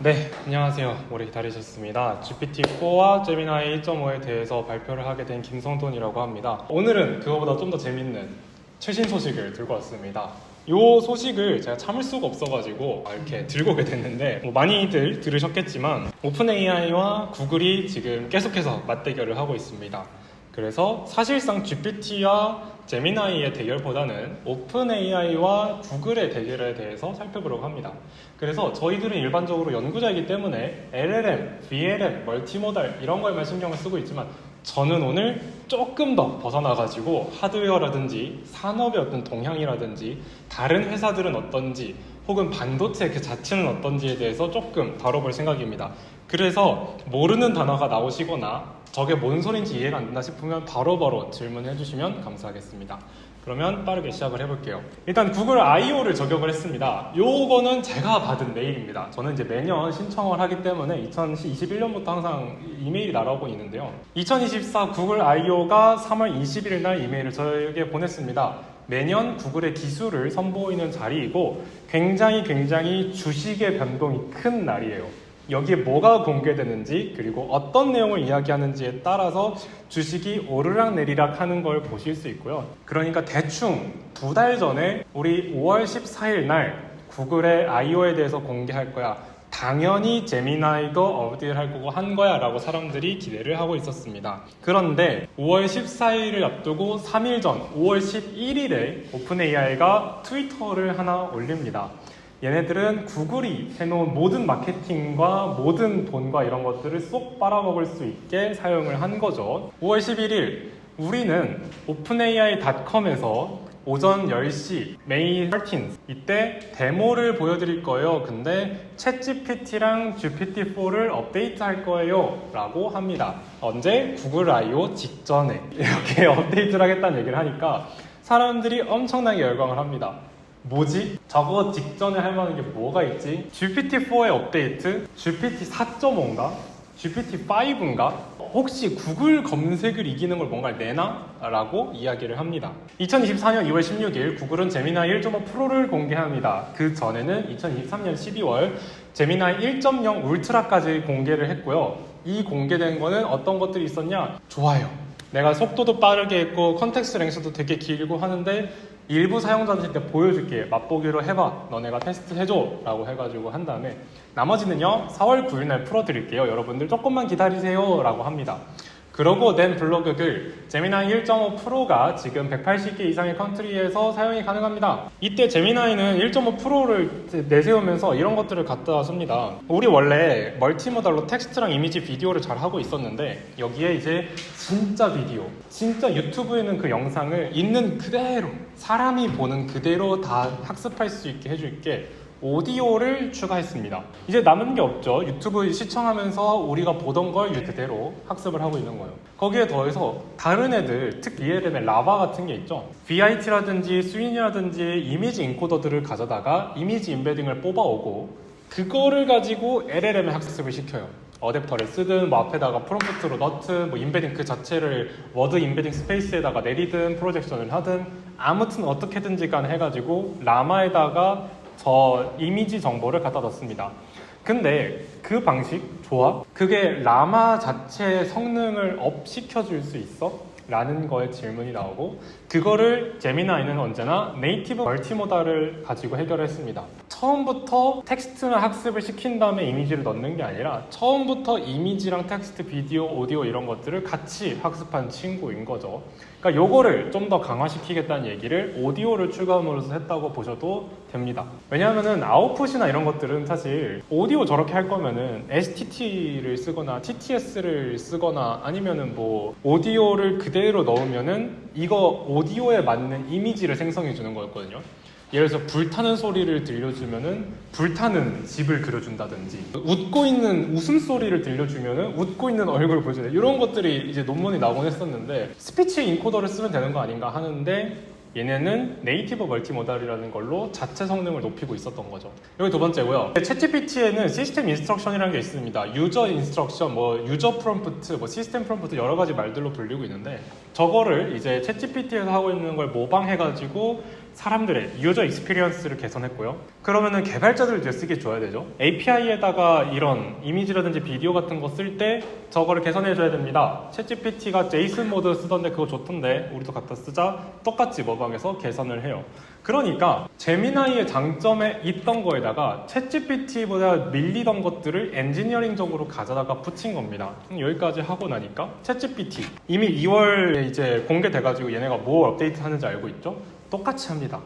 네, 안녕하세요. 오래 기다리셨습니다. GPT-4와 제미나이 1.5에 대해서 발표를 하게 된 김성돈이라고 합니다. 오늘은 그거보다 좀 더 재밌는 최신 소식을 들고 왔습니다. 이 소식을 제가 참을 수가 없어가지고 이렇게 들고 오게 됐는데, 많이들 들으셨겠지만 오픈 AI와 구글이 지금 계속해서 맞대결을 하고 있습니다. 그래서 사실상 GPT와 제미나이의 대결보다는 오픈 AI와 구글의 대결에 대해서 살펴보려고 합니다. 그래서 저희들은 일반적으로 연구자이기 때문에 LLM, VLM, 멀티모달 이런 거에만 신경을 쓰고 있지만, 저는 오늘 조금 더 벗어나가지고 하드웨어라든지 산업의 어떤 동향이라든지 다른 회사들은 어떤지 혹은 반도체 그 자체는 어떤지에 대해서 조금 다뤄볼 생각입니다. 그래서 모르는 단어가 나오시거나 저게 뭔 소린지 이해가 안 된다 싶으면 바로바로 질문해 주시면 감사하겠습니다. 그러면 빠르게 시작을 해볼게요. 일단 구글 I/O를 저격을 했습니다. 요거는 제가 받은 메일입니다. 저는 이제 매년 신청을 하기 때문에 2021년부터 항상 이메일이 날아오고 있는데요. 2024 구글 I/O가 3월 20일 날 이메일을 저에게 보냈습니다. 매년 구글의 기술을 선보이는 자리이고 굉장히 주식의 변동이 큰 날이에요. 여기에 뭐가 공개되는지 그리고 어떤 내용을 이야기하는지에 따라서 주식이 오르락내리락 하는 걸 보실 수 있고요. 그러니까 대충 2달 전에 우리 5월 14일 날 구글의 I/O에 대해서 공개할 거야, 당연히 제미나이도 업데이트할 거고 한 거야 라고 사람들이 기대를 하고 있었습니다. 그런데 5월 14일을 앞두고 3일 전 5월 11일에 오픈 AI가 트위터를 하나 올립니다. 얘네들은 구글이 해놓은 모든 마케팅과 모든 돈과 이런 것들을 쏙 빨아먹을 수 있게 사용을 한 거죠. 5월 11일 우리는 openai.com에서 오전 10시 May 13th 이때 데모를 보여드릴 거예요. 근데 챗GPT랑 GPT-4를 업데이트 할 거예요 라고 합니다. 언제? 구글 I/O 직전에 이렇게 업데이트를 하겠다는 얘기를 하니까 사람들이 엄청나게 열광을 합니다. 뭐지? 저거 직전에 할 만한 게 뭐가 있지? GPT-4의 업데이트? GPT 4.5인가? GPT-5인가? 혹시 구글 검색을 이기는 걸 뭔가 내나? 라고 이야기를 합니다. 2024년 2월 16일 구글은 제미나이 1.5 프로를 공개합니다. 그 전에는 2023년 12월 제미나이 1.0 울트라까지 공개를 했고요. 이 공개된 거는 어떤 것들이 있었냐? 좋아요. 내가 속도도 빠르게 했고 컨텍스트 랭스도 되게 길고 하는데 일부 사용자들한테 보여줄게, 맛보기로 해봐, 너네가 테스트 해줘 라고 해가지고 한 다음에 나머지는요 4월 9일 날 풀어드릴게요, 여러분들 조금만 기다리세요 라고 합니다. 그러고 낸 블로그글 제미나이 1.5 프로가 지금 180개 이상의 컨트리에서 사용이 가능합니다. 이때 제미나이는 1.5 프로를 내세우면서 이런 것들을 갖다 씁니다. 우리 원래 멀티모달로 텍스트랑 이미지 비디오를 잘 하고 있었는데 여기에 이제 진짜 비디오, 진짜 유튜브에는 그 영상을 있는 그대로 사람이 보는 그대로 다 학습할 수 있게 해줄게 오디오를 추가했습니다. 이제 남은 게 없죠. 유튜브 시청하면서 우리가 보던 걸 그대로 학습을 하고 있는 거예요. 거기에 더해서 다른 애들, 특히 BLM의 라바 같은 게 있죠. VIT라든지 스윈이라든지 이미지 인코더들을 가져다가 이미지 인베딩을 뽑아오고 그거를 가지고 LLM에 학습을 시켜요. 어댑터를 쓰든 뭐 앞에다가 프롬프트로 넣든 뭐 인베딩 그 자체를 워드 인베딩 스페이스에다가 내리든 프로젝션을 하든 아무튼 어떻게든지 간 해가지고 라마에다가 저 이미지 정보를 갖다 넣습니다. 근데 그 방식 좋아? 그게 라마 자체의 성능을 업 시켜줄 수 있어? 라는 거에 질문이 나오고, 그거를 제미나이는 언제나 네이티브 멀티모달을 가지고 해결했습니다. 처음부터 텍스트나 학습을 시킨 다음에 이미지를 넣는 게 아니라 처음부터 이미지랑 텍스트, 비디오, 오디오 이런 것들을 같이 학습한 친구인 거죠. 그러니까 요거를 좀 더 강화시키겠다는 얘기를 오디오를 추가함으로써 했다고 보셔도 됩니다. 왜냐하면은 아웃풋이나 이런 것들은 사실 오디오 저렇게 할 거면은 STT를 쓰거나 TTS를 쓰거나 아니면은 뭐 오디오를 그대로 넣으면은 이거 오디오에 맞는 이미지를 생성해 주는 거였거든요. 예를 들어서 불타는 소리를 들려주면은 불타는 집을 그려준다든지, 웃고 있는 웃음소리를 들려주면은 웃고 있는 얼굴을 보여줘야 돼. 이런 것들이 이제 논문이 나오곤 했었는데 스피치 인코더를 쓰면 되는 거 아닌가 하는데 얘네는 네이티브 멀티모달이라는 걸로 자체 성능을 높이고 있었던 거죠. 여기 두 번째고요. 챗GPT에는 시스템 인스트럭션이라는 게 있습니다. 유저 인스트럭션, 뭐 유저 프롬프트, 뭐 시스템 프롬프트 여러 가지 말들로 불리고 있는데 저거를 이제 챗GPT에서 하고 있는 걸 모방해가지고 사람들의 유저 익스피리언스를 개선했고요. 그러면은 개발자들 이제 쓰기 줘야 되죠. API에다가 이런 이미지라든지 비디오 같은 거 쓸 때 저거를 개선해줘야 됩니다. 챗GPT가 제이슨 모드 쓰던데 그거 좋던데 우리도 갖다 쓰자. 똑같이 모방해서 개선을 해요. 그러니까 제미나이의 장점에 있던 거에다가 챗GPT보다 밀리던 것들을 엔지니어링적으로 가져다가 붙인 겁니다. 여기까지 하고 나니까 챗GPT 이미 2월에 이제 공개돼가지고 얘네가 뭐 업데이트 하는지 알고 있죠? 똑같이 합니다.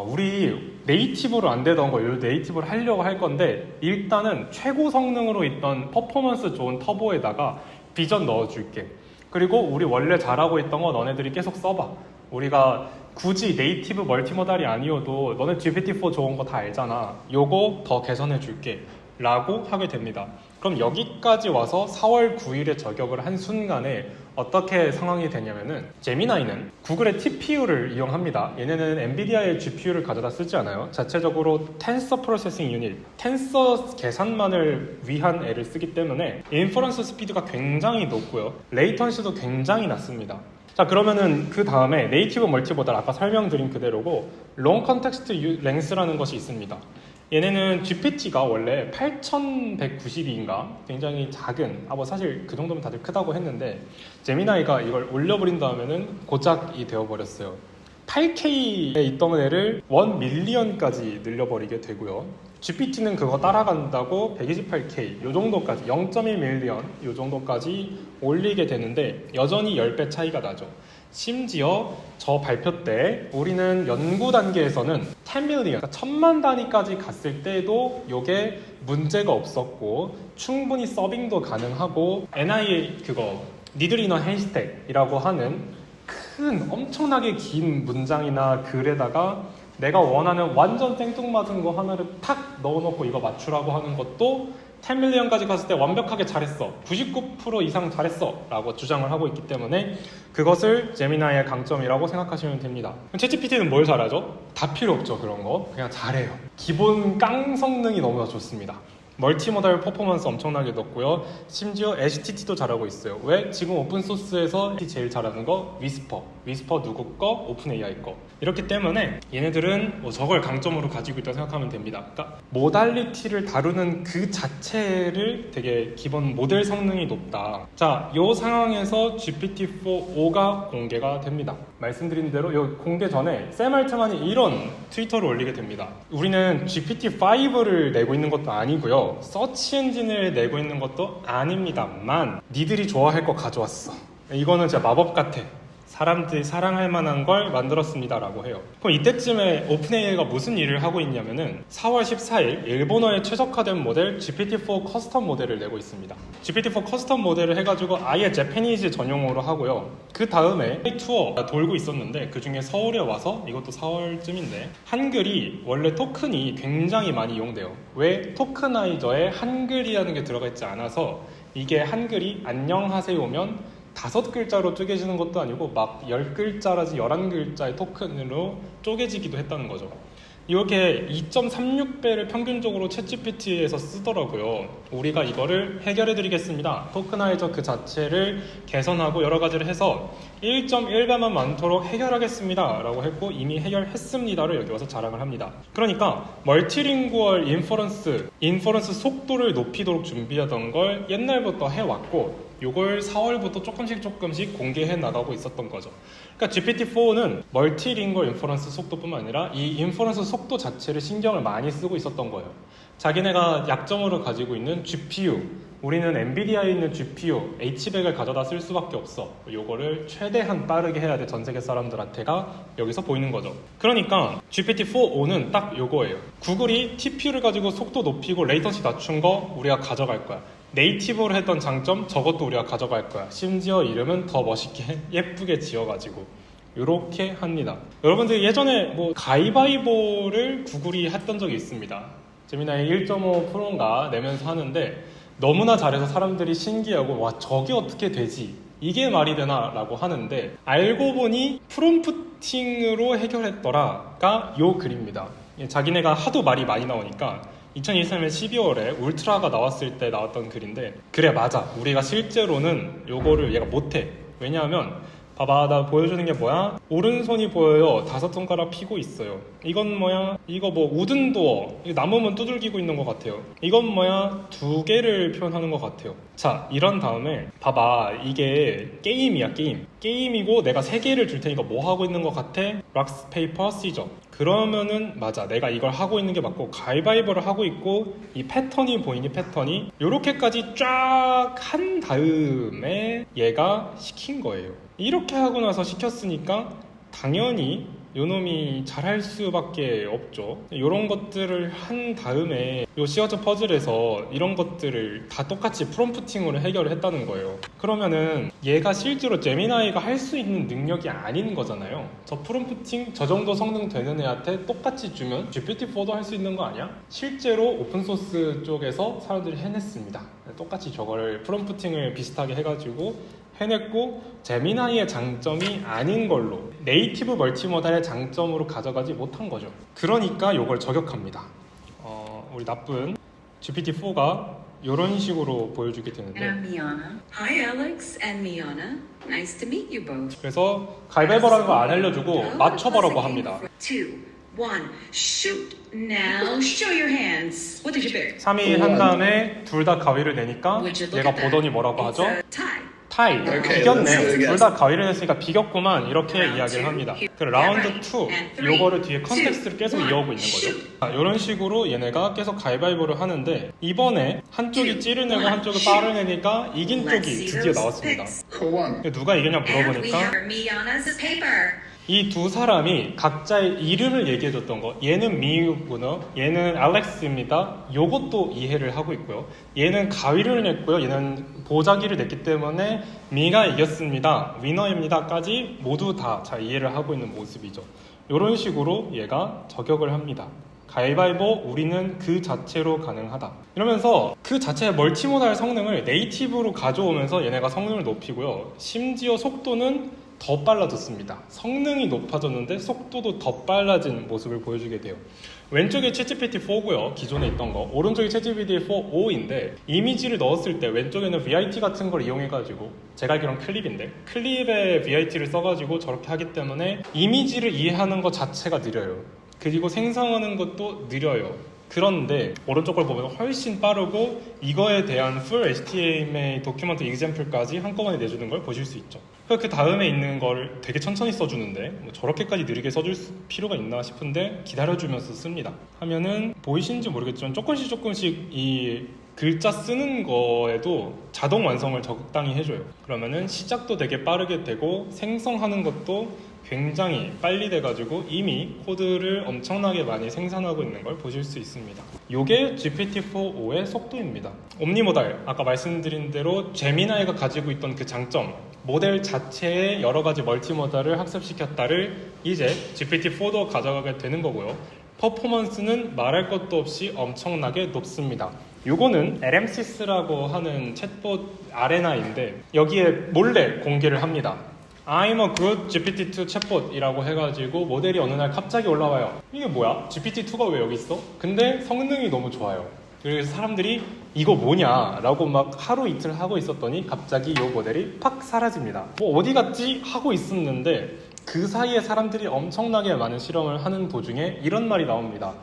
우리 네이티브로 안 되던 거, 요 네이티브로 하려고 할 건데 일단은 최고 성능으로 있던 퍼포먼스 좋은 터보에다가 비전 넣어줄게. 그리고 우리 원래 잘하고 있던 거 너네들이 계속 써봐. 우리가 굳이 네이티브 멀티모달이 아니어도 너네 GPT-4 좋은 거 다 알잖아. 요거 더 개선해 줄게 라고 하게 됩니다. 그럼 여기까지 와서 4월 9일에 저격을 한 순간에 어떻게 상황이 되냐면은 제미나이는 구글의 TPU를 이용합니다. 얘네는 엔비디아의 GPU를 가져다 쓰지 않아요. 자체적으로 텐서 프로세싱 유닛, 텐서 계산만을 위한 애를 쓰기 때문에 인퍼런스 스피드가 굉장히 높고요. 레이턴시도 굉장히 낮습니다. 자, 그러면은 그 다음에 네이티브 멀티모달 아까 설명드린 그대로고 롱 컨텍스트 랭스라는 것이 있습니다. 얘네는 GPT가 원래 8192인가 굉장히 작은 뭐 사실 그 정도면 다들 크다고 했는데 제미나이가 이걸 올려버린 다음에는 고작이 되어버렸어요. 8K에 있던 애를 1밀리언까지 늘려버리게 되고요. GPT는 그거 따라간다고 128K 요 정도까지 0.1밀리언 요 정도까지 올리게 되는데 여전히 10배 차이가 나죠. 심지어 저 발표 때 우리는 연구 단계에서는 10밀리언, 그러니까 1000만 단위까지 갔을 때도 이게 문제가 없었고 충분히 서빙도 가능하고 NIA 그거 니들 이너 해시태그이라고 하는 큰 엄청나게 긴 문장이나 글에다가 내가 원하는 완전 생뚱맞은 거 하나를 탁 넣어놓고 이거 맞추라고 하는 것도 10밀리언까지 갔을 때 완벽하게 잘했어, 99% 이상 잘했어 라고 주장을 하고 있기 때문에 그것을 제미나이의 강점이라고 생각하시면 됩니다. 챗GPT는 뭘 잘하죠? 다 필요 없죠. 그런 거 그냥 잘해요. 기본 깡 성능이 너무나 좋습니다. 멀티모달 퍼포먼스 엄청나게 높고요. 심지어 HTT도 잘하고 있어요. 왜? 지금 오픈소스에서 제일 잘하는 거 위스퍼 누구 거? 오픈 AI 거. 이렇기 때문에 얘네들은 저걸 강점으로 가지고 있다고 생각하면 됩니다. 그러니까 모달리티를 다루는 그 자체를 되게 기본 모델 성능이 높다. 자, 이 상황에서 GPT-4.5가 공개가 됩니다. 말씀드린 대로 이 공개 전에 샘 알트만이 이런 트위터를 올리게 됩니다. 우리는 GPT-5를 내고 있는 것도 아니고요. 서치 엔진을 내고 있는 것도 아닙니다만 니들이 좋아할 거 가져왔어. 이거는 진짜 마법 같아. 사람들이 사랑할 만한 걸 만들었습니다 라고 해요. 그럼 이때쯤에 오픈AI가 무슨 일을 하고 있냐면은 4월 14일 일본어에 최적화된 모델 GPT-4 커스텀 모델을 내고 있습니다. GPT-4 커스텀 모델을 해가지고 아예 재패니즈 전용으로 하고요. 그 다음에 투어 돌고 있었는데 그 중에 서울에 와서 이것도 4월쯤인데 한글이 원래 토큰이 굉장히 많이 이용돼요. 왜? 토크나이저에 한글이라는 게 들어가 있지 않아서 이게 한글이 안녕하세요면 5글자로 쪼개지는 것도 아니고 막 10글자라지 11글자의 토큰으로 쪼개지기도 했다는 거죠. 이렇게 2.36배를 평균적으로 챗GPT에서 쓰더라고요. 우리가 이거를 해결해 드리겠습니다. 토크나이저 그 자체를 개선하고 여러 가지를 해서 1.1배만 많도록 해결하겠습니다 라고 했고 이미 해결했습니다를 여기 와서 자랑을 합니다. 그러니까 멀티링구얼 인퍼런스 속도를 높이도록 준비하던 걸 옛날부터 해왔고 요걸 4월부터 조금씩 공개해 나가고 있었던 거죠. 그러니까 GPT-4는 멀티링구얼 인퍼런스 속도뿐만 아니라 이 인퍼런스 속도 자체를 신경을 많이 쓰고 있었던 거예요. 자기네가 약점으로 가지고 있는 GPU, 우리는 엔비디아에 있는 GPU, H100을 가져다 쓸 수밖에 없어. 요거를 최대한 빠르게 해야 돼. 전 세계 사람들한테가 여기서 보이는 거죠. 그러니까 GPT-4.5는 딱 요거예요. 구글이 TPU를 가지고 속도 높이고 레이턴시 낮춘 거 우리가 가져갈 거야. 네이티브로 했던 장점 저것도 우리가 가져갈 거야. 심지어 이름은 더 멋있게 예쁘게 지어가지고 이렇게 합니다. 여러분들 예전에 뭐 가위바위보를 구글이 했던 적이 있습니다. 제미나이 1.5%인가 내면서 하는데 너무나 잘해서 사람들이 신기하고 와 저게 어떻게 되지? 이게 말이 되나? 라고 하는데 알고 보니 프롬프팅으로 해결했더라가 요 글입니다. 자기네가 하도 말이 많이 나오니까 2023년 12월에 울트라가 나왔을 때 나왔던 글인데 그래 맞아 우리가 실제로는 요거를 얘가 못해. 왜냐하면 봐봐, 나 보여주는 게 뭐야? 오른손이 보여요. 5손가락 피고 있어요. 이건 뭐야? 이거 뭐 우든 도어. 이거 나무문 두들기고 있는 것 같아요. 이건 뭐야? 2개를 표현하는 것 같아요. 자, 이런 다음에 봐봐, 이게 게임이야, 게임. 게임이고 내가 3개를 줄 테니까 뭐 하고 있는 것 같아? 락스, 페이퍼, 시저. 그러면은 맞아, 내가 이걸 하고 있는 게 맞고 가위바위보를 하고 있고, 이 패턴이 보이니? 패턴이 요렇게까지 쫙 한 다음에 얘가 시킨 거예요. 이렇게 하고 나서 시켰으니까 당연히 요놈이 잘할 수밖에 없죠. 이런 것들을 한 다음에 요 시어즈 퍼즐에서 이런 것들을 다 똑같이 프롬프팅으로 해결을 했다는 거예요. 그러면은 얘가 실제로 제미나이가 할 수 있는 능력이 아닌 거잖아요. 저 프롬프팅 저 정도 성능 되는 애한테 똑같이 주면 GPT-4도 할 수 있는 거 아니야? 실제로 오픈소스 쪽에서 사람들이 해냈습니다. 똑같이 저거를 프롬프팅을 비슷하게 해가지고 해냈고, 제미나이의 장점이 아닌 걸로 네이티브 멀티모달의 장점으로 가져가지 못한 거죠. 그러니까 이걸 저격합니다. 우리 나쁜 GPT-4가 이런 식으로 보여주게 되는데, And I'm Miana. Hi, Alex and Miana. Nice to meet you both. 그래서 가위바위보라는 거 안 알려주고 맞춰보라고 합니다. 2, 1, shoot. Now show your hands. What did you pick? 3위 한 다음에 둘 다 가위를 내니까 얘가 보더니 뭐라고 하죠? It's a tie. 타이. Okay, 비겼네. let's 둘 다 가위를 냈으니까 비겼구만. 이렇게 이야기를 합니다. 그 라운드 2, 요거를 뒤에 컨텍스트를 계속 이어오고 있는 거죠. 이런 식으로 얘네가 계속 가위바위보를 하는데, 이번에 한쪽이 찌르내고 한쪽이 빠를 내니까 이긴 쪽이 드디어 나왔습니다. Who won? 누가 이겼냐 And we 물어보니까 have Miana's paper. 이 두 사람이 각자의 이름을 얘기해줬던 거, 얘는 미유구나, 얘는 알렉스입니다. 요것도 이해를 하고 있고요. 얘는 가위를 냈고요, 얘는 보자기를 냈기 때문에 미가 이겼습니다, 위너입니다까지 모두 다 잘 이해를 하고 있는 모습이죠. 이런 식으로 얘가 저격을 합니다. 가위바위보, 우리는 그 자체로 가능하다. 이러면서 그 자체의 멀티모달 성능을 네이티브로 가져오면서 얘네가 성능을 높이고요. 심지어 속도는 더 빨라졌습니다. 성능이 높아졌는데 속도도 더 빨라진 모습을 보여주게 돼요. 왼쪽에 ChatGPT-4고요. 기존에 있던 거. 오른쪽이 ChatGPT-4.5인데 이미지를 넣었을 때 왼쪽에는 VIT 같은 걸 이용해가지고, 제가 알기로는 클립인데 클립에 VIT를 써가지고 저렇게 하기 때문에 이미지를 이해하는 것 자체가 느려요. 그리고 생성하는 것도 느려요. 그런데 오른쪽 걸 보면 훨씬 빠르고, 이거에 대한 full HTML 도큐먼트 example까지 한꺼번에 내주는 걸 보실 수 있죠. 그 다음에 있는 걸 되게 천천히 써주는데 뭐 저렇게까지 느리게 써줄 필요가 있나 싶은데 기다려주면서 씁니다. 하면은 보이시는지 모르겠지만 조금씩 이 글자 쓰는 거에도 자동 완성을 적당히 해줘요. 그러면은 시작도 되게 빠르게 되고 생성하는 것도 굉장히 빨리 돼가지고 이미 코드를 엄청나게 많이 생산하고 있는 걸 보실 수 있습니다. 이게 GPT-4.5의 속도입니다. 옴니모달, 아까 말씀드린 대로 제미나이가 가지고 있던 그 장점, 모델 자체에 여러 가지 멀티모달을 학습시켰다를 이제 GPT-4도 가져가게 되는 거고요. 퍼포먼스는 말할 것도 없이 엄청나게 높습니다. 요거는 LMSys라고 하는 챗봇 아레나인데 여기에 몰래 공개를 합니다. I'm a good GPT-2 챗봇이라고 해가지고 모델이 어느 날 갑자기 올라와요. 이게 뭐야? GPT-2가 왜 여기 있어? 근데 성능이 너무 좋아요. 그래서 사람들이 이거 뭐냐 라고 막 하루 이틀 하고 있었더니 갑자기 이 모델이 팍 사라집니다. 뭐 어디 갔지? 하고 있었는데 그 사이에 사람들이 엄청나게 많은 실험을 하는 도중에 이런 말이 나옵니다.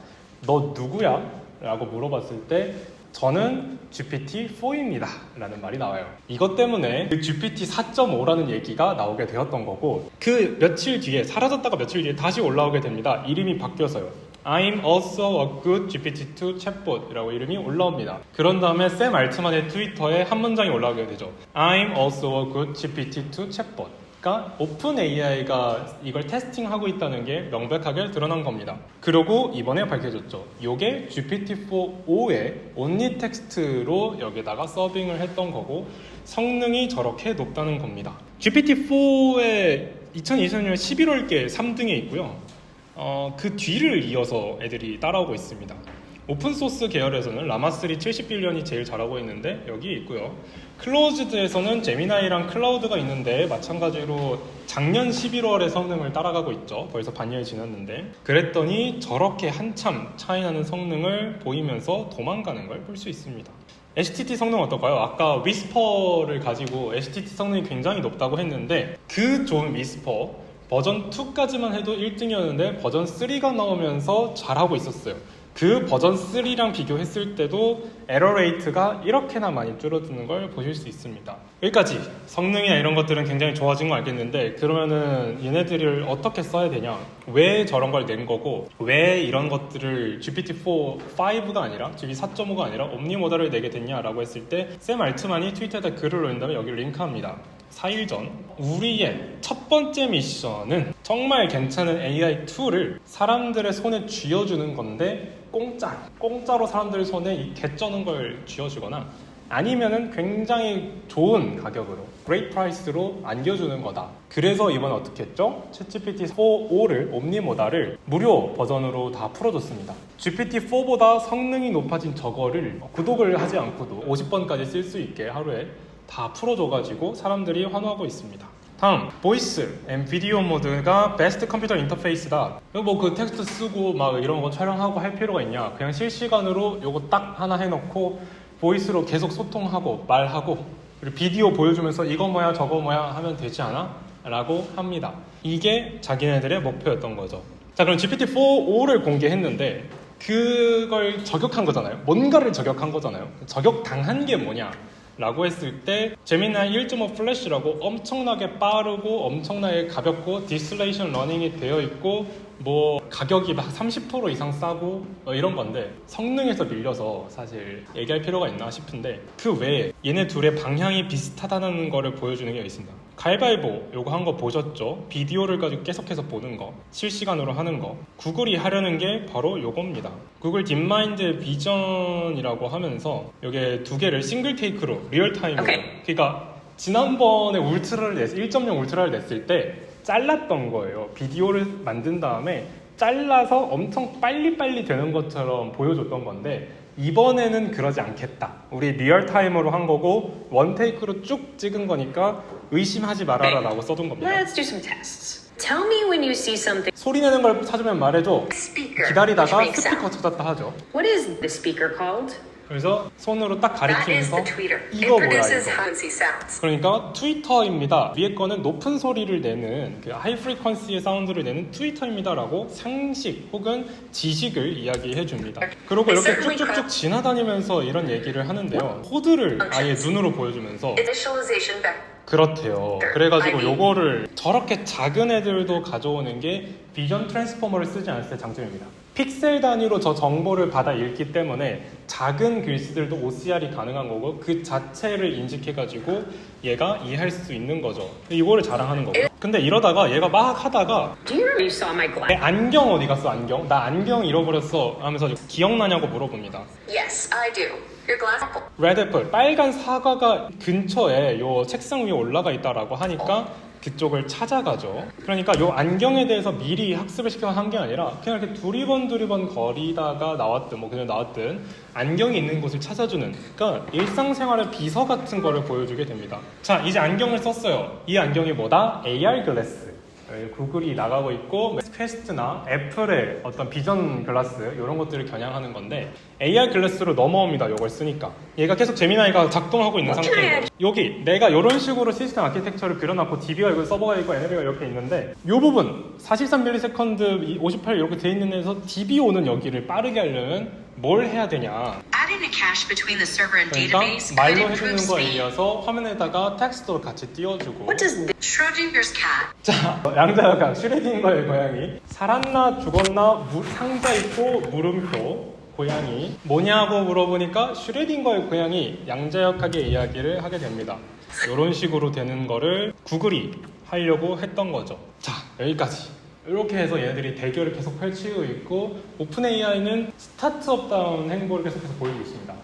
너 누구야? 라고 물어봤을 때 저는 GPT-4입니다 라는 말이 나와요. 이것 때문에 그 GPT-4.5라는 얘기가 나오게 되었던 거고, 그 며칠 뒤에 사라졌다가 며칠 뒤에 다시 올라오게 됩니다. 이름이 바뀌어서요. I'm also a good GPT-2 chatbot 이라고 이름이 올라옵니다. 그런 다음에 샘 알트만의 트위터에 한 문장이 올라오게 되죠. I'm also a good GPT-2 chatbot. 그러니까 오픈 AI가 이걸 테스팅하고 있다는 게 명백하게 드러난 겁니다. 그리고 이번에 밝혀졌죠. 이게 GPT-4.5의 only 텍스트로 여기다가 서빙을 했던 거고 성능이 저렇게 높다는 겁니다. GPT-4의 2020년 11월께 3등에 있고요. 그 뒤를 이어서 애들이 따라오고 있습니다. 오픈소스 계열에서는 라마3 70빌리언이 제일 잘하고 있는데 여기 있고요. 클로즈드에서는 제미나이랑 클라우드가 있는데 마찬가지로 작년 11월에 성능을 따라가고 있죠. 벌써 반년이 지났는데 그랬더니 저렇게 한참 차이나는 성능을 보이면서 도망가는 걸 볼 수 있습니다. HTT 성능 어떨까요? 아까 위스퍼를 가지고 HTT 성능이 굉장히 높다고 했는데 그 좋은 위스퍼 버전 2까지만 해도 1등이었는데 버전 3가 나오면서 잘하고 있었어요. 그 버전 3랑 비교했을 때도 에러 레이트가 이렇게나 많이 줄어드는 걸 보실 수 있습니다. 여기까지 성능이나 이런 것들은 굉장히 좋아진 거 알겠는데 그러면은 얘네들을 어떻게 써야 되냐, 왜 저런 걸 낸 거고 왜 이런 것들을 GPT-4 5가 아니라 GPT-4.5가 아니라 옴니모달을 내게 됐냐라고 했을 때 샘 알트만이 트위터에다 글을 올린 다음에 여기를 링크합니다. 4일 전 우리의 첫 번째 미션은 정말 괜찮은 AI 툴을 사람들의 손에 쥐어주는 건데 공짜로 사람들 손에 이 개쩌는 걸 쥐어주거나 아니면은 굉장히 좋은 가격으로 great price로 안겨주는 거다. 그래서 이번에 어떻게 했죠? 챗GPT-4.5를 옴니모달을 무료 버전으로 다 풀어줬습니다. GPT-4보다 성능이 높아진 저거를 구독을 하지 않고도 50번까지 쓸 수 있게 하루에 다 풀어줘가지고 사람들이 환호하고 있습니다. 다음, 보이스 앤 비디오 모드가 베스트 컴퓨터 인터페이스다. 뭐 그 텍스트 쓰고 막 이런 거 촬영하고 할 필요가 있냐? 그냥 실시간으로 요거 딱 하나 해놓고 보이스로 계속 소통하고 말하고 그리고 비디오 보여주면서 이거 뭐야 저거 뭐야 하면 되지 않아? 라고 합니다. 이게 자기네들의 목표였던 거죠. 자, 그럼 GPT-4.5를 공개했는데 그걸 저격한 거잖아요. 뭔가를 저격한 거잖아요. 저격당한 게 뭐냐? 라고 했을 때 제미나이 1.5 플래시라고 엄청나게 빠르고 엄청나게 가볍고 디스틸레이션 러닝이 되어 있고 뭐 가격이 막 30% 이상 싸고 이런 건데 성능에서 밀려서 사실 얘기할 필요가 있나 싶은데 그 외에 얘네 둘의 방향이 비슷하다는 거를 보여주는 게 있습니다. 가위바위보 요거 한 거 보셨죠? 비디오를 가지고 계속해서 보는 거, 실시간으로 하는 거. 구글이 하려는 게 바로 요겁니다. 구글 딥마인드 비전이라고 하면서 요게 두 개를 싱글 테이크로 리얼타임으로 그러니까 지난번에 울트라를 1.0 울트라를 냈을 때 잘랐던 거예요. 비디오를 만든 다음에 잘라서 엄청 빨리빨리 되는 것처럼 보여줬던 건데 이번에는 그러지 않겠다. 우리 리얼타임으로 한 거고 원테이크로 쭉 찍은 거니까 의심하지 말아라 라고 써둔 겁니다. Let's do some tests. Tell me when you see something. 소리 내는 걸 찾으면 말해줘. Speaker. 기다리다가 which makes 스피커 sound. 찾았다 하죠. What is the speaker called? 그래서 손으로 딱 That is 가리키면서 the tweeter. It 이거 뭐야 produces 이거. frequency sounds. 그러니까 트위터입니다. 위에 거는 높은 소리를 내는 그 하이 프리퀀시의 사운드를 내는 트위터입니다라고 상식 혹은 지식을 이야기해 줍니다. 그리고 이렇게 쭉쭉쭉 지나다니면서 이런 얘기를 하는데요. 코드를 아예 눈으로 보여주면서 Initialization vector. 그렇대요. 그래가지고 요거를 저렇게 작은 애들도 가져오는 게 비전 트랜스포머를 쓰지 않을 때 장점입니다. 픽셀 단위로 저 정보를 받아 읽기 때문에 작은 글씨들도 OCR이 가능한 거고 그 자체를 인식해가지고 얘가 이해할 수 있는 거죠. 이거를 자랑하는 거고요. 근데 이러다가 얘가 막 하다가 Do you remember you saw my 내 glass? 안경 어디 갔어 안경? 나 안경 잃어버렸어 하면서 기억나냐고 물어봅니다. Yes, I do. Your glass. 레드애플 빨간 사과가 근처에 요 책상 위에 올라가 있다라고 하니까 그쪽을 찾아가죠. 그러니까 요 안경에 대해서 미리 학습을 시켜서 한 게 아니라 그냥 이렇게 두리번 거리다가 나왔든 뭐 그냥 나왔든 안경이 있는 곳을 찾아주는 그러니까 일상생활의 비서 같은 거를 보여주게 됩니다. 자, 이제 안경을 썼어요. 이 안경이 뭐다? AR 글래스. 구글이 나가고 있고 퀘스트나 애플의 어떤 비전 글라스 이런 것들을 겨냥하는 건데 AR 글래스로 넘어옵니다. 이걸 쓰니까 얘가 계속 제미나이가 작동하고 있는 상태예요. 여기 내가 이런 식으로 시스템 아키텍처를 그려놨고 DB가 있고 서버가 있고 NLP가 이렇게 있는데 이 부분 43ms 58 이렇게 돼 있는 데서 DB 오는 여기를 빠르게 하려면 뭘 해야 되냐? Adding a cache between the server and 그러니까 database could 말로 improve 해주는 거에 speed. 이어서 화면에다가 텍스트도 같이 띄워주고 What does this? Schrodinger's cat. 자, 양자역학 슈레딩거의 고양이 살았나 죽었나 상자 있고 물음표 고양이 뭐냐고 물어보니까 슈레딩거의 고양이 양자역학의 이야기를 하게 됩니다. 이런 식으로 되는 거를 구글이 하려고 했던 거죠. 자, 여기까지 이렇게 해서 얘네들이 대결을 계속 펼치고 있고 오픈 AI는 스타트업다운 행보를 계속해서 보이고 있습니다.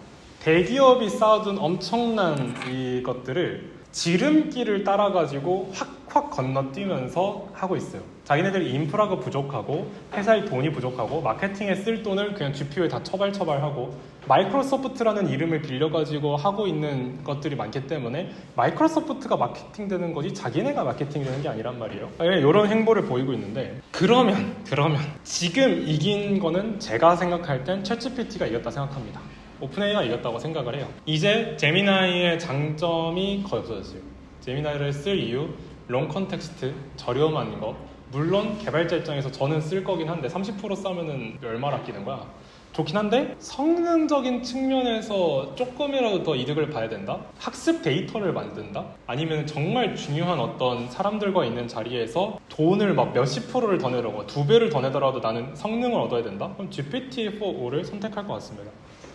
대기업이 쌓아둔 엄청난 이것들을 지름길을 따라가지고 확 건너뛰면서 하고 있어요. 자기네들이 인프라가 부족하고 회사의 돈이 부족하고 마케팅에 쓸 돈을 그냥 GPU에 다 처발처발하고 마이크로소프트라는 이름을 빌려가지고 하고 있는 것들이 많기 때문에 마이크로소프트가 마케팅되는 거지 자기네가 마케팅되는 게 아니란 말이에요. 이런 행보를 보이고 있는데 그러면 지금 이긴 거는 제가 생각할 땐 챗GPT가 이겼다 생각합니다. 오픈AI가 이겼다고 생각을 해요. 이제 제미나이의 장점이 거의 없어졌어요. 제미나이를 쓸 이유, 롱 컨텍스트, 저렴한 거. 물론 개발자 입장에서 저는 쓸 거긴 한데 30% 싸면은 얼마나 아끼는 거야? 좋긴 한데 성능적인 측면에서 조금이라도 더 이득을 봐야 된다? 학습 데이터를 만든다? 아니면 정말 중요한 어떤 사람들과 있는 자리에서 돈을 막 몇십 프로를 더 내려고 2배를 더 내더라도 나는 성능을 얻어야 된다? 그럼 GPT-4O를 선택할 것 같습니다.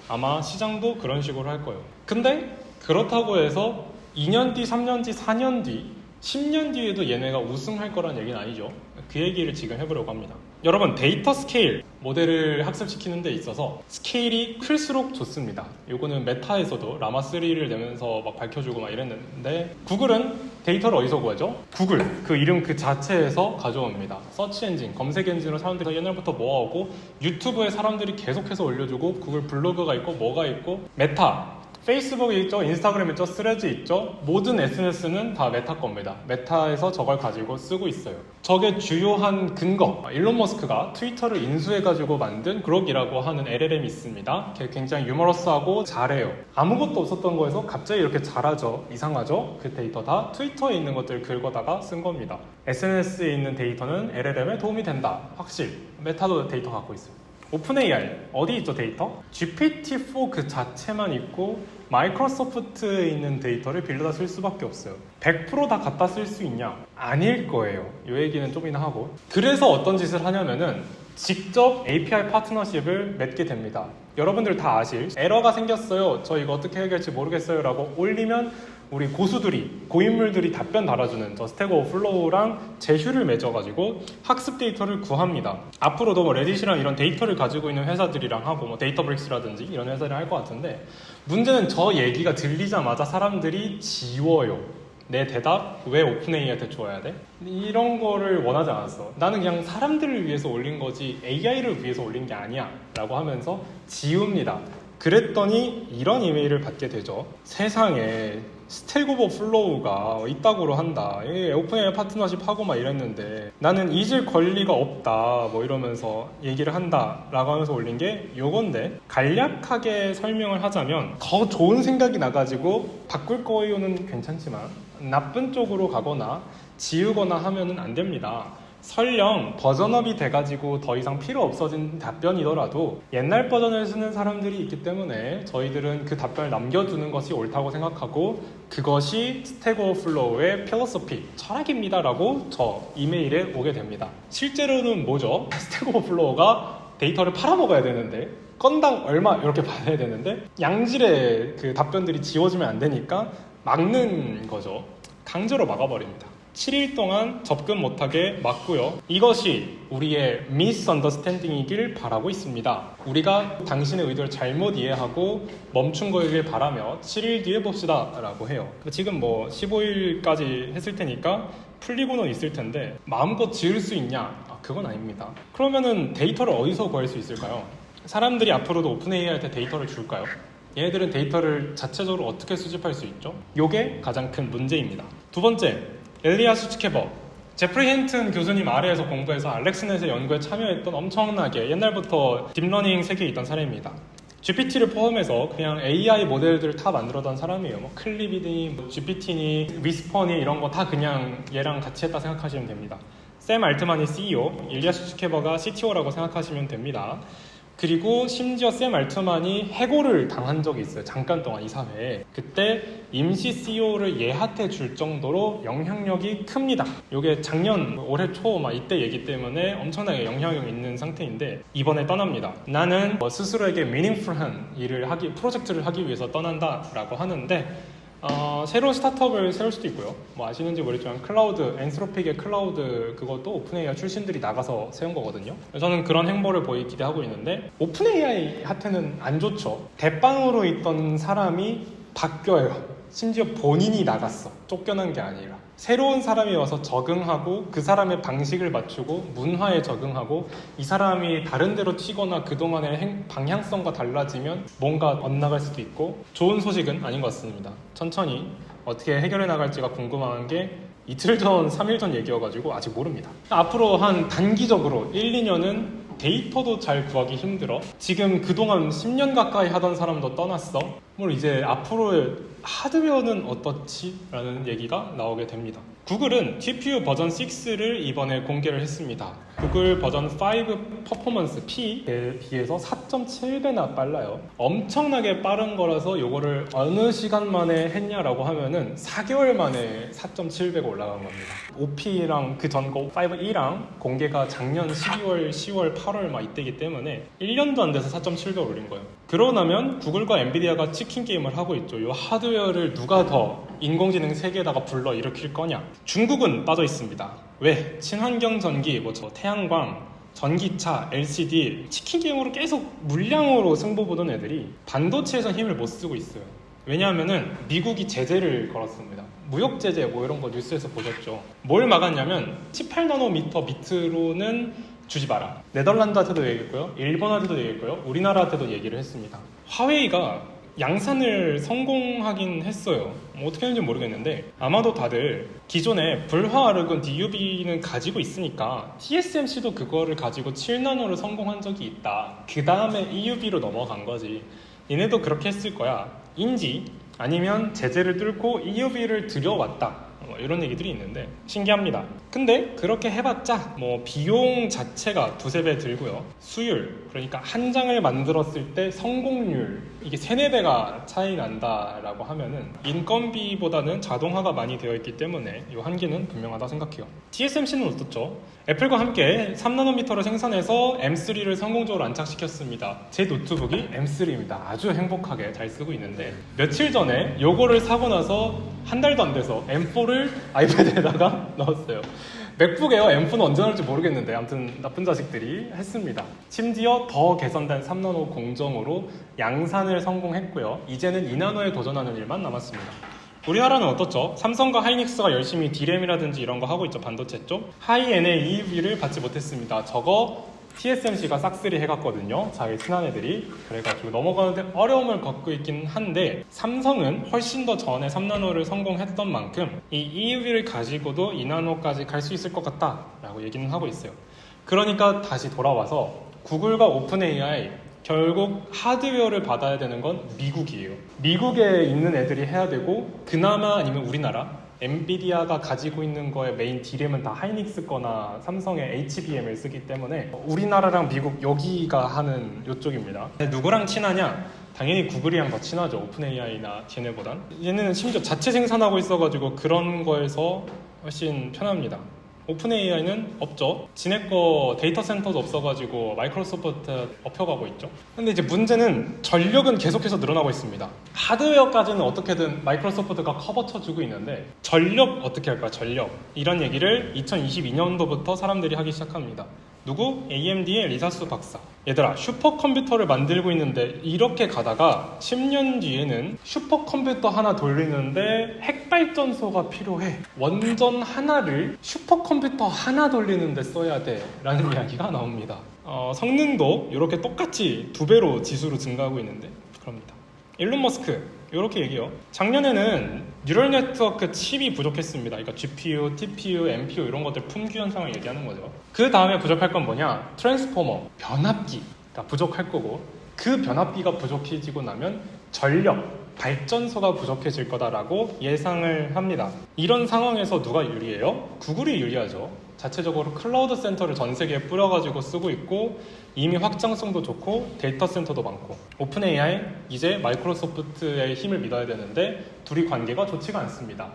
아마 시장도 그런 식으로 할 거예요. 근데 그렇다고 해서 2년 뒤, 3년 뒤, 4년 뒤 10년 뒤에도 얘네가 우승할 거란 얘기는 아니죠. 그 얘기를 지금 해보려고 합니다. 여러분, 데이터 스케일, 모델을 학습시키는 데 있어서 스케일이 클수록 좋습니다. 요거는 메타에서도 라마3를 내면서 막 밝혀주고 막 이랬는데, 구글은 데이터를 어디서 구하죠? 구글, 그 이름 그 자체에서 가져옵니다. 서치 엔진, 검색 엔진으로 사람들이 옛날부터 모아오고, 유튜브에 사람들이 계속해서 올려주고, 구글 블로그가 있고 뭐가 있고, 메타, 페이스북이 있죠, 인스타그램 있죠, 스레즈 있죠. 모든 SNS는 다 메타 겁니다. 메타에서 저걸 가지고 쓰고 있어요. 저게 주요한 근거, 일론 머스크가 트위터를 인수해가지고 만든 그록이라고 하는 LLM이 있습니다. 굉장히 유머러스하고 잘해요. 아무것도 없었던 거에서 갑자기 이렇게 잘하죠. 이상하죠? 그 데이터 다 트위터에 있는 것들을 긁어다가 쓴 겁니다. SNS에 있는 데이터는 LLM에 도움이 된다. 확실. 메타도 데이터 갖고 있어요. 오픈AI 어디 있죠 데이터? GPT-4 그 자체만 있고 마이크로소프트에 있는 데이터를 빌려다 쓸 수밖에 없어요. 100% 다 갖다 쓸 수 있냐? 아닐 거예요. 이 얘기는 좀이나 하고. 그래서 어떤 짓을 하냐면은 직접 API 파트너십을 맺게 됩니다. 여러분들 다 아실 에러가 생겼어요. 저 이거 어떻게 해결할지 모르겠어요 라고 올리면 우리 고수들이, 고인물들이 답변 달아주는 저 스택 오버플로우랑 제휴를 맺어가지고 학습 데이터를 구합니다. 앞으로도 뭐 레딧이랑 이런 데이터를 가지고 있는 회사들이랑 하고 뭐 데이터브릭스라든지 이런 회사를 할 것 같은데, 문제는 저 얘기가 들리자마자 사람들이 지워요. 내 대답 왜 오픈AI한테 줘야 돼? 이런 거를 원하지 않았어. 나는 그냥 사람들을 위해서 올린 거지 AI를 위해서 올린 게 아니야 라고 하면서 지웁니다. 그랬더니 이런 이메일을 받게 되죠. 세상에 스택 오버플로우가 이따구로 한다. 오픈AI 파트너십 하고 막 이랬는데 나는 잊을 권리가 없다. 뭐 이러면서 얘기를 한다 라고 하면서 올린 게 요건데, 간략하게 설명을 하자면 더 좋은 생각이 나가지고 바꿀 거요는 괜찮지만 나쁜 쪽으로 가거나 지우거나 하면은 안 됩니다. 설령 버전업이 돼가지고 더 이상 필요 없어진 답변이더라도 옛날 버전을 쓰는 사람들이 있기 때문에 저희들은 그 답변을 남겨두는 것이 옳다고 생각하고, 그것이 스택 오버플로우의 필로소피, 철학입니다 라고 저 이메일에 오게 됩니다. 실제로는 뭐죠? 스택 오버플로우가 데이터를 팔아먹어야 되는데 건당 얼마 이렇게 받아야 되는데 양질의 그 답변들이 지워지면 안 되니까 막는 거죠. 강제로 막아버립니다. 7일 동안 접근 못하게 막고요. 이것이 우리의 미스언더스탠딩이길 바라고 있습니다. 우리가 당신의 의도를 잘못 이해하고 멈춘 거이길 바라며 7일 뒤에 봅시다 라고 해요. 지금 뭐 15일까지 했을 테니까 풀리고는 있을 텐데 마음껏 지을 수 있냐? 그건 아닙니다. 그러면은 데이터를 어디서 구할 수 있을까요? 사람들이 앞으로도 오픈AI한테 데이터를 줄까요? 얘네들은 데이터를 자체적으로 어떻게 수집할 수 있죠? 이게 가장 큰 문제입니다. 두 번째, 엘리아 수츠케버, 제프리 힌튼 교수님 아래에서 공부해서 알렉스넷의 연구에 참여했던 엄청나게 옛날부터 딥러닝 세계에 있던 사람입니다. GPT를 포함해서 그냥 AI 모델들을 다 만들었던 사람이에요. 뭐 클립이니, 뭐 GPT니, 위스퍼니 이런 거 다 그냥 얘랑 같이 했다 생각하시면 됩니다. 샘 알트만이 CEO, 일리아 수츠케버가 CTO라고 생각하시면 됩니다. 그리고 심지어 샘 알트만이 해고를 당한 적이 있어요. 잠깐 동안 이 사회에. 그때 임시 CEO를 얘한테 줄 정도로 영향력이 큽니다. 이게 작년 올해 초 막 이때 얘기 때문에 엄청나게 영향력이 있는 상태인데 이번에 떠납니다. 나는 스스로에게 meaningful한 프로젝트를 하기 위해서 떠난다라고 하는데, 새로운 스타트업을 세울 수도 있고요. 뭐 아시는지 모르겠지만 클라우드, 엔스로픽의 클라우드 그것도 오픈AI 출신들이 나가서 세운 거거든요. 저는 그런 행보를 기대하고 있는데, 오픈AI한테는 안 좋죠. 대빵으로 있던 사람이 바뀌어요. 심지어 본인이 나갔어. 쫓겨난 게 아니라. 새로운 사람이 와서 적응하고 그 사람의 방식을 맞추고 문화에 적응하고, 이 사람이 다른 데로 튀거나 그동안의 방향성과 달라지면 뭔가 엇나갈 수도 있고, 좋은 소식은 아닌 것 같습니다. 천천히 어떻게 해결해 나갈지가 궁금한 게 이틀 전, 3일 전 얘기여가지고 아직 모릅니다. 앞으로 한 단기적으로 1, 2년은 데이터도 잘 구하기 힘들어. 지금 그동안 10년 가까이 하던 사람도 떠났어. 물론 이제 앞으로의 하드웨어는 어떻지? 라는 얘기가 나오게 됩니다. 구글은 GPU 버전 6를 이번에 공개를 했습니다. 구글 버전 5 퍼포먼스 P에 비해서 4.7배나 빨라요. 엄청나게 빠른 거라서 이거를 어느 시간 만에 했냐라고 하면은 4개월 만에 4.7배가 올라간 겁니다. OP랑 그 전 거 5E랑 공개가 작년 12월, 10월, 8월 막 이때기 때문에 1년도 안 돼서 4.7배 올린 거예요. 그러고 나면 구글과 엔비디아가 치킨 게임을 하고 있죠. 이 하드웨어를 누가 더 인공지능 세계에다가 불러 일으킬 거냐. 중국은 빠져 있습니다. 왜? 친환경 전기, 저 태양광, 전기차, LCD, 치킨 게임으로 계속 물량으로 승부 보던 애들이 반도체에서 힘을 못 쓰고 있어요. 왜냐하면은 미국이 제재를 걸었습니다. 무역 제재 이런 거 뉴스에서 보셨죠. 뭘 막았냐면 18나노미터 밑으로는 주지 마라. 네덜란드한테도 얘기했고요, 일본한테도 얘기했고요, 우리나라한테도 얘기를 했습니다. 화웨이가 양산을 성공하긴 했어요. 어떻게 했는지 모르겠는데 아마도 다들 기존에 불화 아르곤 DUV는 가지고 있으니까 TSMC도 그거를 가지고 7나노를 성공한 적이 있다. 그 다음에 EUV로 넘어간 거지. 얘네도 그렇게 했을 거야. 인지 아니면 제재를 뚫고 EUV를 들여왔다. 이런 얘기들이 있는데 신기합니다. 근데 그렇게 해봤자 비용 자체가 두세 배 들고요. 수율, 그러니까 한 장을 만들었을 때 성공률, 이게 3-4배가 차이 난다라고 하면은 인건비보다는 자동화가 많이 되어 있기 때문에 이 한계는 분명하다 생각해요. TSMC는 어떻죠? 애플과 함께 3나노미터를 생산해서 M3를 성공적으로 안착시켰습니다. 제 노트북이 M3입니다. 아주 행복하게 잘 쓰고 있는데 며칠 전에 요거를 사고 나서 한 달도 안 돼서 M4를 아이패드에다가 넣었어요. 맥북 에어 M4는 언제 나올지 모르겠는데 아무튼 나쁜 자식들이 했습니다. 심지어 더 개선된 3나노 공정으로 양산을 성공했고요. 이제는 2나노에 도전하는 일만 남았습니다. 우리나라는 어떻죠? 삼성과 하이닉스가 열심히 D램이라든지 이런 거 하고 있죠. 반도체 쪽. 하이엔의 EUV를 받지 못했습니다. 저거 TSMC가 싹쓸이 해갔거든요. 자기 친한 애들이. 그래가지고 넘어가는데 어려움을 겪고 있긴 한데 삼성은 훨씬 더 전에 3나노를 성공했던 만큼 이 EUV를 가지고도 2나노까지 갈 수 있을 것 같다 라고 얘기는 하고 있어요. 그러니까 다시 돌아와서 구글과 오픈 AI 결국 하드웨어를 받아야 되는 건 미국이에요. 미국에 있는 애들이 해야 되고 그나마 아니면 우리나라 엔비디아가 가지고 있는 거에 메인 D램은 다 하이닉스 거나 삼성의 HBM을 쓰기 때문에 우리나라랑 미국 여기가 하는 요쪽입니다. 누구랑 친하냐? 당연히 구글이랑 더 친하죠. 오픈 AI나 걔네보단. 얘네는 심지어 자체 생산하고 있어가지고 그런 거에서 훨씬 편합니다. 오픈 AI는 없죠. 지네 거 데이터 센터도 없어가지고 마이크로소프트 업혀가고 있죠. 근데 이제 문제는 전력은 계속해서 늘어나고 있습니다. 하드웨어까지는 어떻게든 마이크로소프트가 커버 쳐주고 있는데 전력 어떻게 할까? 전력. 이런 얘기를 2022년도부터 사람들이 하기 시작합니다. 누구? AMD의 리사수 박사. 얘들아, 슈퍼컴퓨터를 만들고 있는데 이렇게 가다가 10년 뒤에는 슈퍼컴퓨터 하나 돌리는데 핵발전소가 필요해. 원전 하나를 슈퍼컴퓨터 하나 돌리는데 써야 돼 라는 이야기가 나옵니다. 성능도 이렇게 똑같이 2배로 지수로 증가하고 있는데 그럽니다. 일론 머스크 이렇게 얘기해요. 작년에는 뉴럴 네트워크 칩이 부족했습니다. 그러니까 GPU, TPU, NPU 이런 것들 품귀 현상을 얘기하는 거죠. 그 다음에 부족할 건 뭐냐? 트랜스포머, 변압기가 부족할 거고 그 변압기가 부족해지고 나면 전력, 발전소가 부족해질 거다라고 예상을 합니다. 이런 상황에서 누가 유리해요? 구글이 유리하죠. 자체적으로 클라우드 센터를 전 세계에 뿌려가지고 쓰고 있고 이미 확장성도 좋고 데이터 센터도 많고 오픈 AI 이제 마이크로소프트의 힘을 믿어야 되는데 둘이 관계가 좋지가 않습니다.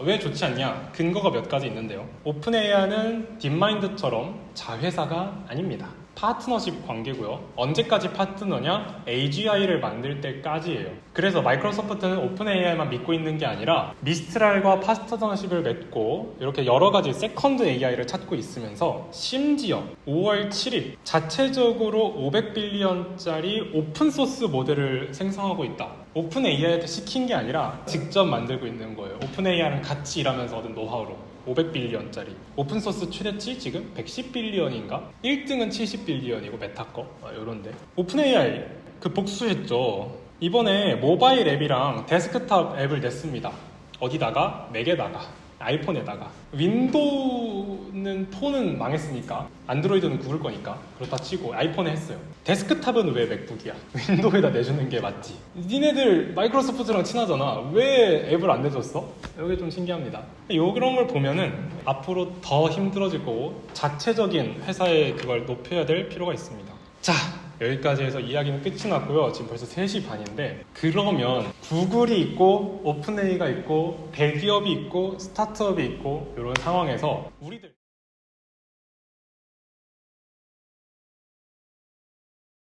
왜 좋지 않냐? 근거가 몇 가지 있는데요. 오픈 AI는 딥마인드처럼 자회사가 아닙니다. 파트너십 관계고요. 언제까지 파트너냐? AGI를 만들 때까지예요. 그래서 마이크로소프트는 오픈 AI만 믿고 있는 게 아니라 미스트랄과 파트너십을 맺고 이렇게 여러 가지 세컨드 AI를 찾고 있으면서 심지어 5월 7일 자체적으로 500빌리언짜리 오픈소스 모델을 생성하고 있다. 오픈 AI한테 시킨 게 아니라 직접 만들고 있는 거예요. 오픈 AI랑 같이 일하면서 얻은 노하우로. 500빌리언짜리 오픈소스 최대치 지금 110빌리언인가? 1등은 70빌리언이고 메타 거 요런데 오픈 AI 그 복수했죠. 이번에 모바일 앱이랑 데스크탑 앱을 냈습니다. 어디다가? 맥에다가. 아이폰에다가 윈도우는 폰은 망했으니까 안드로이드는 구글 거니까 그렇다 치고 아이폰에 했어요. 데스크탑은 왜 맥북이야? 윈도우에다 내주는 게 맞지. 니네들 마이크로소프트랑 친하잖아. 왜 앱을 안 내줬어? 이게 좀 신기합니다. 이런 걸 보면은 앞으로 더 힘들어질 거고 자체적인 회사의 그걸 높여야 될 필요가 있습니다. 자, 여기까지 해서 이야기는 끝이 났고요. 지금 벌써 3시 반인데 그러면 구글이 있고 오픈AI가 있고 대기업이 있고 스타트업이 있고 이런 상황에서 우리들